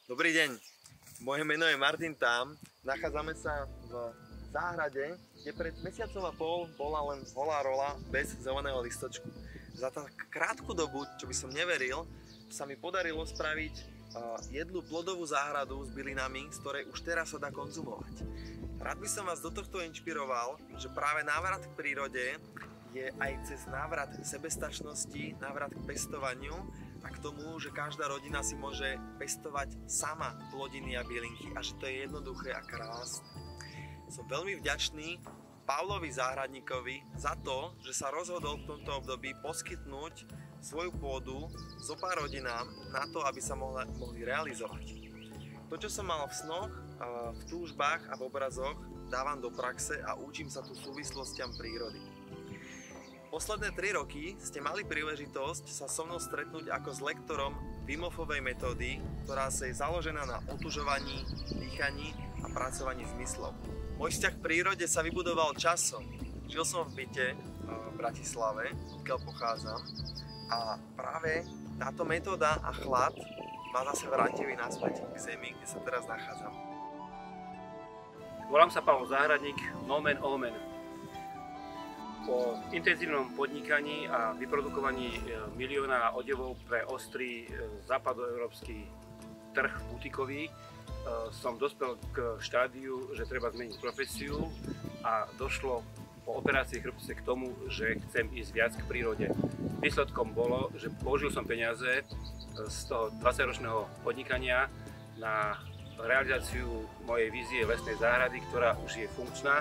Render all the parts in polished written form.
Dobrý deň, moje meno je Martin Tam. Nachádzame sa v záhrade, kde pred mesiacom a pol bola len holá rola bez zeleného listočku. Za tak krátku dobu, čo by som neveril, sa mi podarilo spraviť jednu plodovú záhradu s bylinami, z ktorej už teraz sa dá konzumovať. Rád by som vás do tohto inšpiroval, že práve návrat k prírode je aj cez návrat k sebestačnosti, návrat k pestovaniu a k tomu, že každá rodina si môže pestovať sama plodiny a bylinky a že to je jednoduché a krásne. Som veľmi vďačný Pavlovi záhradníkovi za to, že sa rozhodol v tomto období poskytnúť svoju pôdu zo pár rodinám na to, aby sa mohli realizovať. To, čo som mal v snoch, v túžbách a v obrazoch, dávam do praxe a učím sa tu súvislostiam prírody. Posledné 3 roky ste mali príležitosť sa so mnou stretnúť ako s lektorom Wim Hofovej metódy, ktorá sa je založená na otužovaní, dýchaní a pracovaní zmyslov. Môj vzťah k prírode sa vybudoval časom. Žil som v byte v Bratislave, odkiaľ pochádzam, a práve táto metóda a chlad ma zase vrátili naspäť k zemi, kde sa teraz nachádzam. Volám sa Pavol Záhradník, nomen omen. Po intenzívnom podnikaní a vyprodukovaní milióna odevov pre ostrý západoeurópsky trh butikový som dospel k štádiu, že treba zmeniť profesiu a došlo po operácii chrbtice k tomu, že chcem ísť viac k prírode. Výsledkom bolo, že použil som peniaze z toho 20-ročného podnikania na realizáciu mojej vízie lesnej záhrady, ktorá už je funkčná,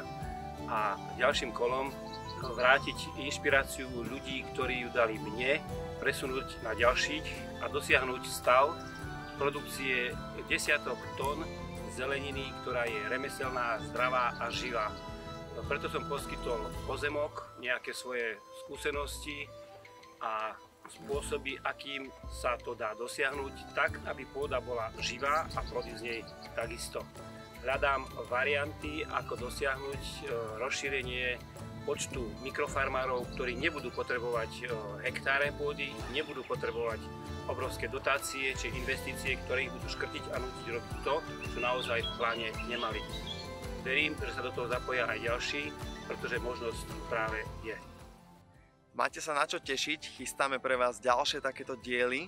a ďalším kolom vrátiť inšpiráciu ľudí, ktorí ju dali mne, presunúť na ďalších a dosiahnuť stav produkcie desiatok tón zeleniny, ktorá je remeselná, zdravá a živá. Preto som poskytol pozemok, nejaké svoje skúsenosti a spôsoby, akým sa to dá dosiahnuť tak, aby pôda bola živá a plody z nej takisto. Hľadám varianty, ako dosiahnuť rozšírenie počtu mikrofarmárov, ktorí nebudú potrebovať hektáre pôdy, nebudú potrebovať obrovské dotácie či investície, ktoré ich budú škrtiť a nútiť robiť to, čo naozaj v pláne nemali. Verím, že sa do toho zapoja aj ďalší, pretože možnosť práve je. Máte sa na čo tešiť, chystáme pre vás ďalšie takéto diely.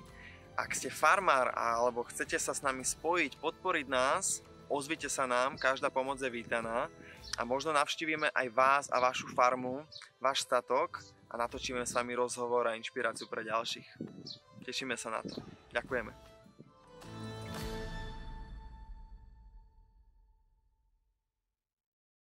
Ak ste farmár alebo chcete sa s nami spojiť, podporiť nás, ozvite sa nám, každá pomoc je vítaná a možno navštívime aj vás a vašu farmu, váš statok a natočíme s vami rozhovor a inšpiráciu pre ďalších. Tešíme sa na to. Ďakujeme.